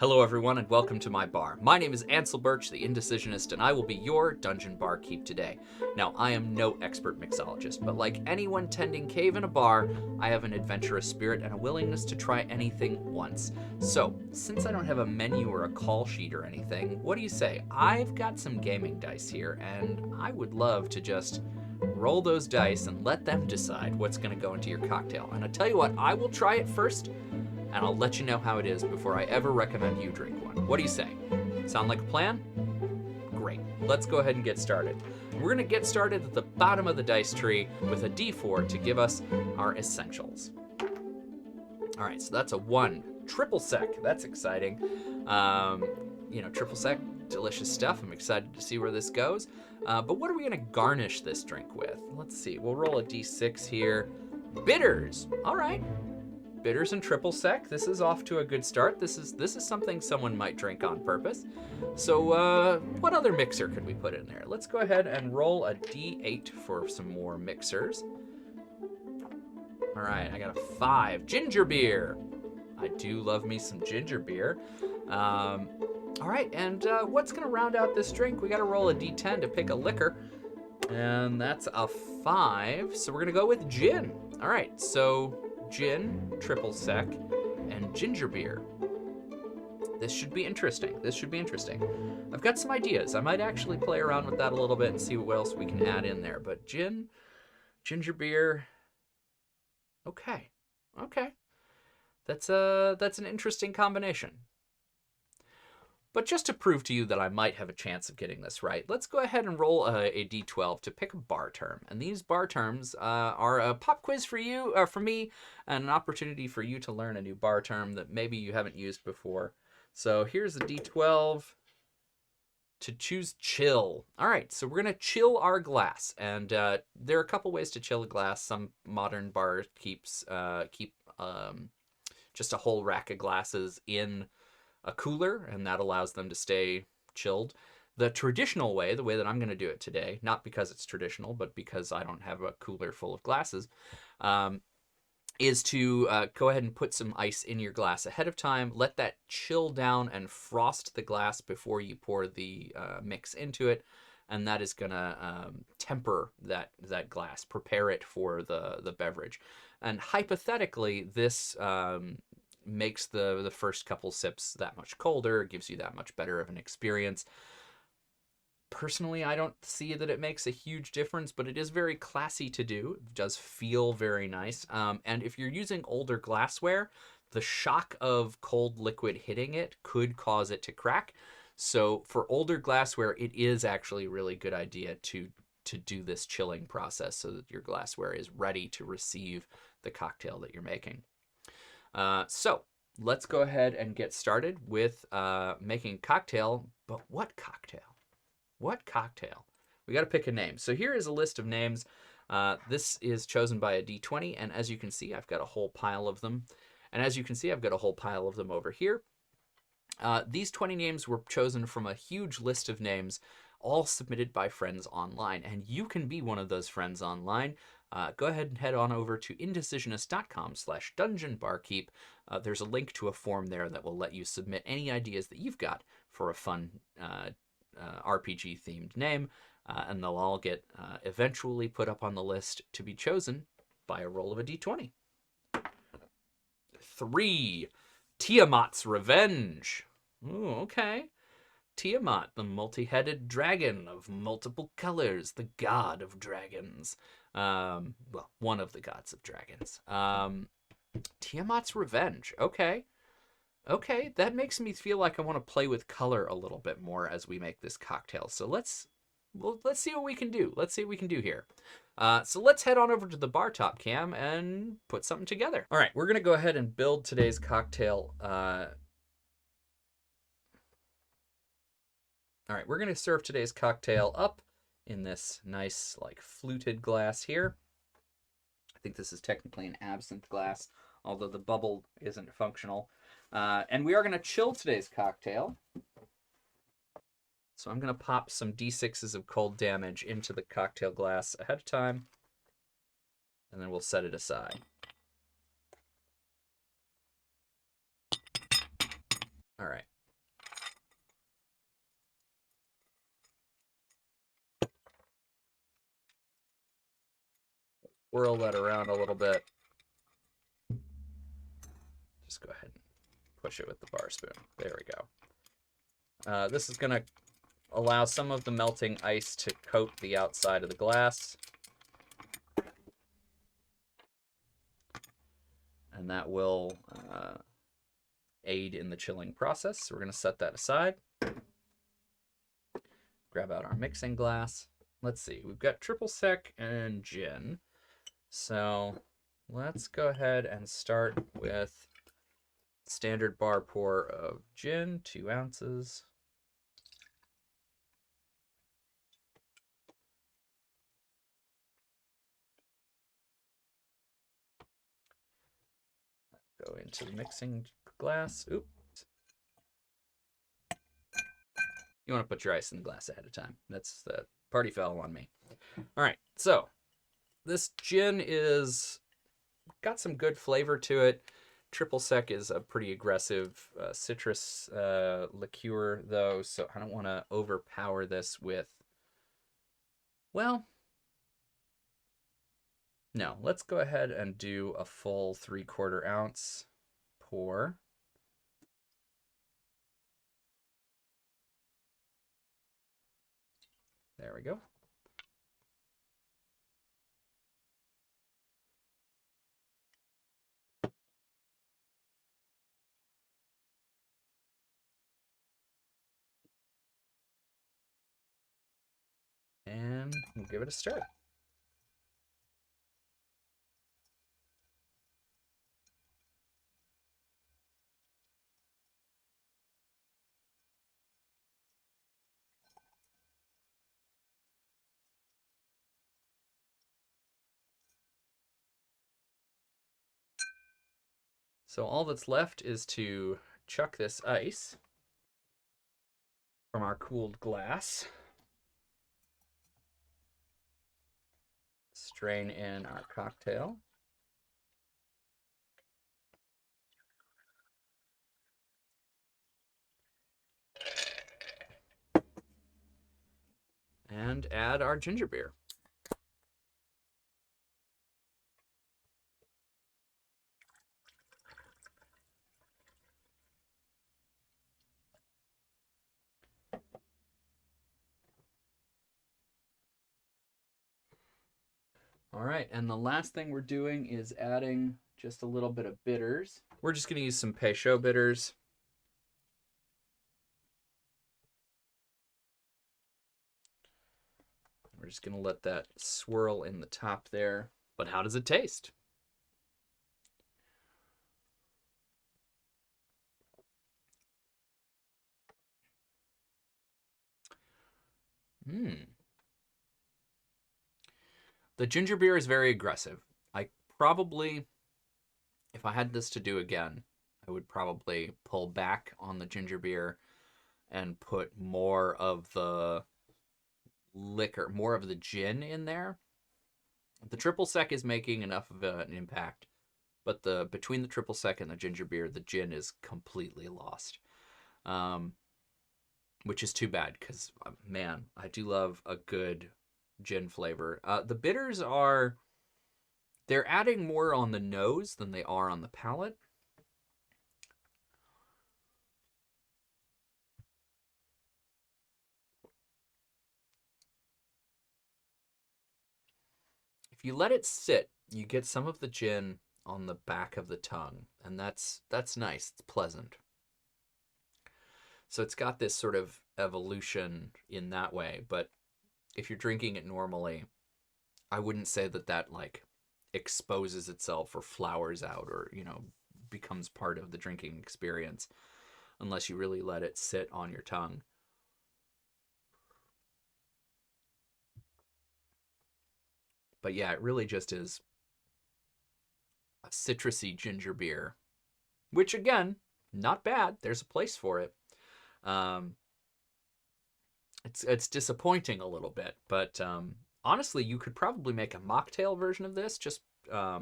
Hello everyone and welcome to my bar. My name is Ansel Birch, the Indecisionist, and I will be your dungeon barkeep today. Now, I am no expert mixologist, but like anyone tending cave in a bar, I have an adventurous spirit and a willingness to try anything once. So, since I don't have a menu or a call sheet or anything, what do you say? I've got some gaming dice here, and I would love to just roll those dice and let them decide what's going to go into your cocktail. And I tell you what, I will try it first, and I'll let you know how it is before I ever recommend you drink one. What do you say? Sound like a plan? Great. Let's go ahead and get started. We're gonna get started at the bottom of the dice tree with a D4 to give us our essentials. All right, so that's a 1. Triple sec, that's exciting. Triple sec, delicious stuff. I'm excited to see where this goes. But what are we gonna garnish this drink with? Let's see, we'll roll a D6 here. Bitters, all right. Bitters and triple sec. This is off to a good start. This is something someone might drink on purpose. So what other mixer could we put in there? Let's go ahead and roll a D8 for some more mixers. All right, I got a 5. Ginger beer. I do love me some ginger beer. All right, and what's gonna round out this drink? We gotta roll a D10 to pick a liquor. And that's a 5, so we're gonna go with gin. All right, so gin, triple sec, and ginger beer. This should be interesting. I've got some ideas. I might actually play around with that a little bit and see what else we can add in there. But gin, ginger beer. Okay. That's an interesting combination. But just to prove to you that I might have a chance of getting this right, let's go ahead and roll a D12 to pick a bar term. And these bar terms are a pop quiz for you, for me, and an opportunity for you to learn a new bar term that maybe you haven't used before. So here's a D12 to choose chill. All right, so we're gonna chill our glass. And there are a couple ways to chill a glass. Some modern bar keep just a whole rack of glasses in a cooler, and that allows them to stay chilled. The traditional way, the way that I'm going to do it today, not because it's traditional, but because I don't have a cooler full of glasses, is to go ahead and put some ice in your glass ahead of time, let that chill down and frost the glass before you pour the mix into it, and that is going to temper that glass, prepare it for the beverage. And hypothetically, this makes the first couple sips that much colder, gives you that much better of an experience. Personally, I don't see that it makes a huge difference, but it is very classy to do. It does feel very nice. And if you're using older glassware, the shock of cold liquid hitting it could cause it to crack. So for older glassware, it is actually a really good idea to do this chilling process so that your glassware is ready to receive the cocktail that you're making. So let's go ahead and get started with making cocktail. But what cocktail? We got to pick a name. So here is a list of names. This is chosen by a D20, and as you can see, I've got a whole pile of them. And as you can see, I've got a whole pile of them over here. These 20 names were chosen from a huge list of names, all submitted by friends online, and you can be one of those friends online. Go ahead and head on over to indecisionist.com/dungeonbarkeep. There's a link to a form there that will let you submit any ideas that you've got for a fun RPG-themed name, and they'll all get eventually put up on the list to be chosen by a roll of a D20. 3. Tiamat's Revenge. Ooh, okay. Tiamat, the multi-headed dragon of multiple colors, the god of dragons. Well, one of the gods of dragons. Tiamat's Revenge. Okay, that makes me feel like I want to play with color a little bit more as we make this cocktail. So let's see what we can do. Here. So let's head on over to the bar top cam and put something together. All right, we're gonna go ahead and build today's cocktail. All right, we're going to serve today's cocktail up in this nice, like, fluted glass here. I think this is technically an absinthe glass, although the bubble isn't functional. And we are going to chill today's cocktail. So I'm going to pop some D6s of cold damage into the cocktail glass ahead of time, and then we'll set it aside. All right. Whirl that around a little bit. Just go ahead and push it with the bar spoon. There we go. This is going to allow some of the melting ice to coat the outside of the glass. And that will aid in the chilling process. So we're going to set that aside. Grab out our mixing glass. Let's see, we've got triple sec and gin. So let's go ahead and start with standard bar pour of gin, 2 ounces. Go into the mixing glass. Oops. You want to put your ice in the glass ahead of time. That's the party foul on me. All right, so this gin is got some good flavor to it. Triple sec is a pretty aggressive citrus liqueur, though, so I don't want to overpower this with, well, no, let's go ahead and do a full 3/4 ounce pour. There we go. And we'll give it a stir. So all that's left is to chuck this ice from our cooled glass. Strain in our cocktail. And add our ginger beer. All right, and the last thing we're doing is adding just a little bit of bitters. We're just going to use some Peychaud bitters. We're just going to let that swirl in the top there. But how does it taste? The ginger beer is very aggressive. I probably, if I had this to do again, I would probably pull back on the ginger beer and put more of the liquor, more of the gin in there. The triple sec is making enough of an impact, but between the triple sec and the ginger beer, the gin is completely lost, which is too bad because, man, I do love a good gin flavor. The bitters they're adding more on the nose than they are on the palate. If you let it sit, you get some of the gin on the back of the tongue, and that's nice. It's pleasant. So it's got this sort of evolution in that way, but if you're drinking it normally, I wouldn't say that like exposes itself or flowers out or, becomes part of the drinking experience unless you really let it sit on your tongue. But yeah, it really just is a citrusy ginger beer, which again, not bad. There's a place for it. It's disappointing a little bit, but honestly, you could probably make a mocktail version of this. Just I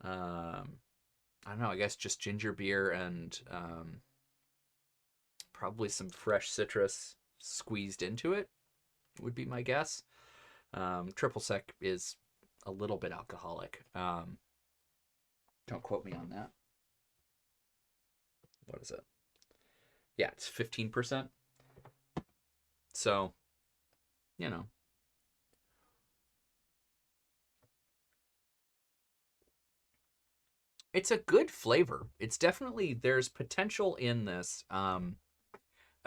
don't know. I guess just ginger beer and Probably some fresh citrus squeezed into it would be my guess. Triple sec is a little bit alcoholic. Don't quote me on that. What is it? Yeah, it's 15%. So, you know. It's a good flavor. It's definitely, there's potential in this.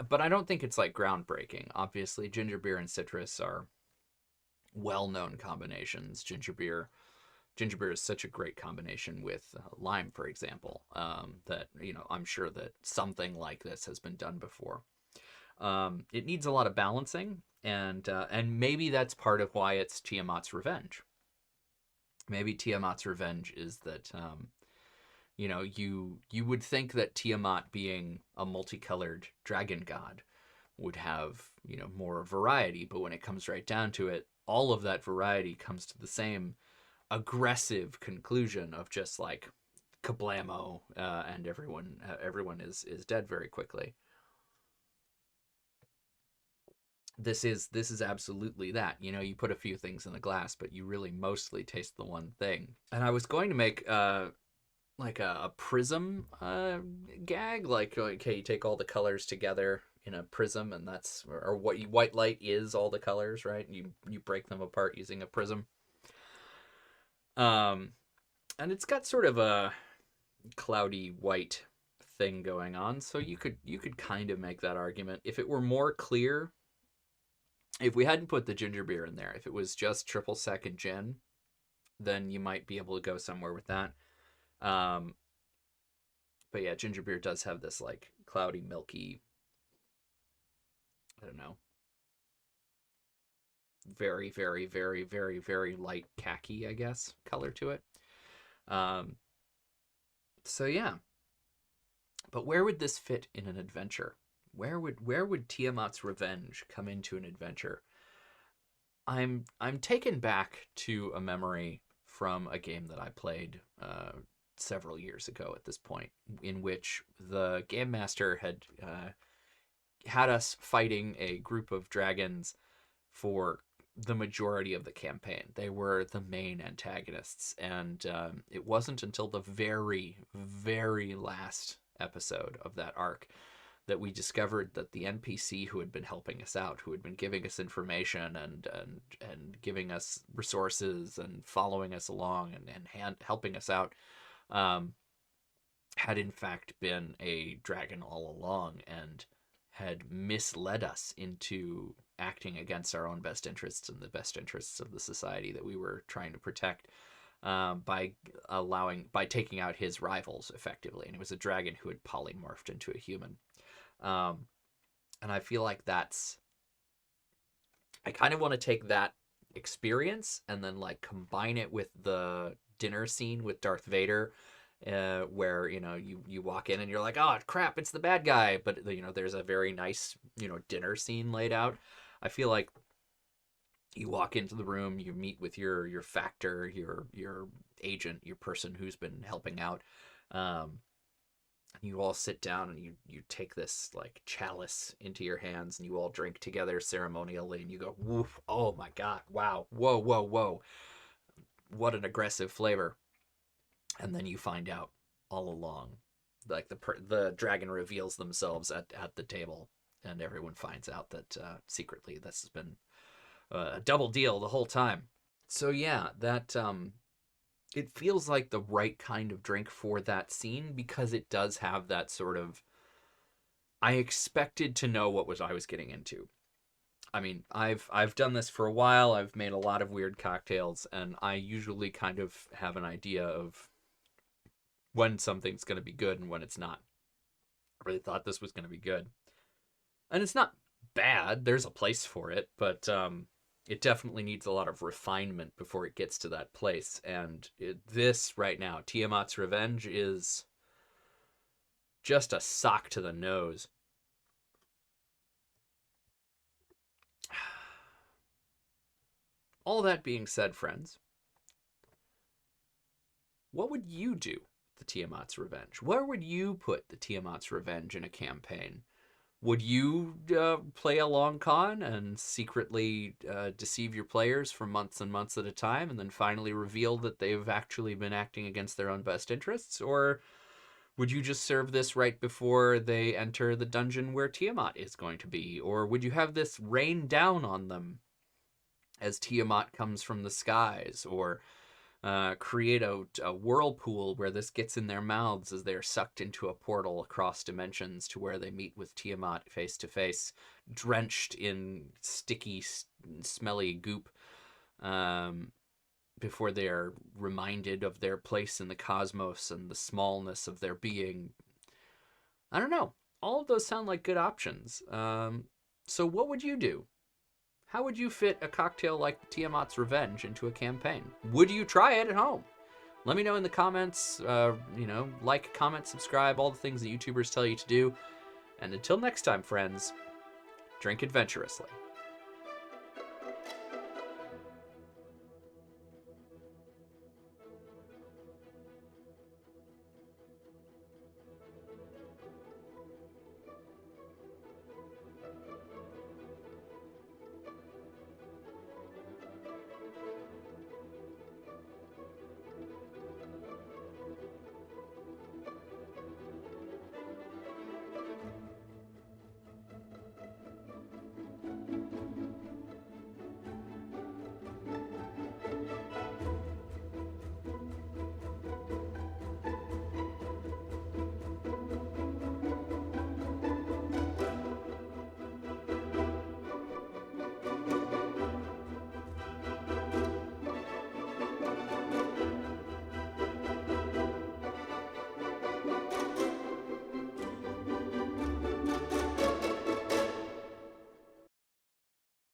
But I don't think it's like groundbreaking. Obviously, ginger beer and citrus are well-known combinations. Ginger beer is such a great combination with lime, for example, that, you know, I'm sure that something like this has been done before. It needs a lot of balancing, and maybe that's part of why it's Tiamat's revenge. Maybe Tiamat's revenge is that, you know, you would think that Tiamat, being a multicolored dragon god, would have, you know, more variety, but when it comes right down to it, all of that variety comes to the same aggressive conclusion of just like kablamo, and everyone is dead very quickly. This is absolutely that. You know, you put a few things in the glass, but you really mostly taste the one thing. And I was going to make like a prism gag, like, okay, you take all the colors together in a prism, and that's, or what white light is all the colors, right? You break them apart using a prism. And it's got sort of a cloudy white thing going on, so you could kind of make that argument if it were more clear. If we hadn't put the ginger beer in there, if it was just triple sec and gin, then you might be able to go somewhere with that. But yeah, ginger beer does have this like cloudy, milky, I don't know, very, very, very, very, very light khaki, I guess, color to it. Um, so yeah, but where would this fit in an adventure? Where would Tiamat's revenge come into an adventure? I'm taken back to a memory from a game that I played several years ago at this point, in which the game master had us fighting a group of dragons for the majority of the campaign. They were the main antagonists, and it wasn't until the very, very last episode of that arc that we discovered that the NPC who had been helping us out, who had been giving us information and giving us resources and following us along and helping us out, had in fact been a dragon all along and had misled us into acting against our own best interests and the best interests of the society that we were trying to protect, by taking out his rivals effectively. And it was a dragon who had polymorphed into a human. And I feel like I kind of want to take that experience and then like combine it with the dinner scene with Darth Vader, where, you know, you walk in and you're like, oh crap, it's the bad guy, but, you know, there's a very nice, you know, dinner scene laid out. I feel like you walk into the room, you meet with your factor, your agent, your person who's been helping out, you all sit down and you take this like chalice into your hands and you all drink together ceremonially, and you go, woof, oh my god, wow, whoa, whoa, whoa, what an aggressive flavor. And then you find out all along, like the dragon reveals themselves at the table, and everyone finds out that secretly this has been a double deal the whole time. So yeah, that it feels like the right kind of drink for that scene, because it does have that sort of, I expected to know what I was getting into. I mean, I've done this for a while. I've made a lot of weird cocktails, and I usually kind of have an idea of when something's going to be good and when it's not. I really thought this was going to be good. And it's not bad. There's a place for it, but it definitely needs a lot of refinement before it gets to that place. And this right now, Tiamat's Revenge, is just a sock to the nose. All that being said, friends, what would you do with the Tiamat's Revenge? Where would you put the Tiamat's Revenge in a campaign? Would you play a long con and secretly deceive your players for months and months at a time and then finally reveal that they've actually been acting against their own best interests? Or would you just serve this right before they enter the dungeon where Tiamat is going to be? Or would you have this rain down on them as Tiamat comes from the skies? Or create a whirlpool where this gets in their mouths as they're sucked into a portal across dimensions to where they meet with Tiamat face to face, drenched in sticky, smelly goop, before they are reminded of their place in the cosmos and the smallness of their being. I don't know. All of those sound like good options. So what would you do? How would you fit a cocktail like Tiamat's Revenge into a campaign? Would you try it at home? Let me know in the comments. Like, comment, subscribe, all the things that YouTubers tell you to do. And until next time, friends, drink adventurously.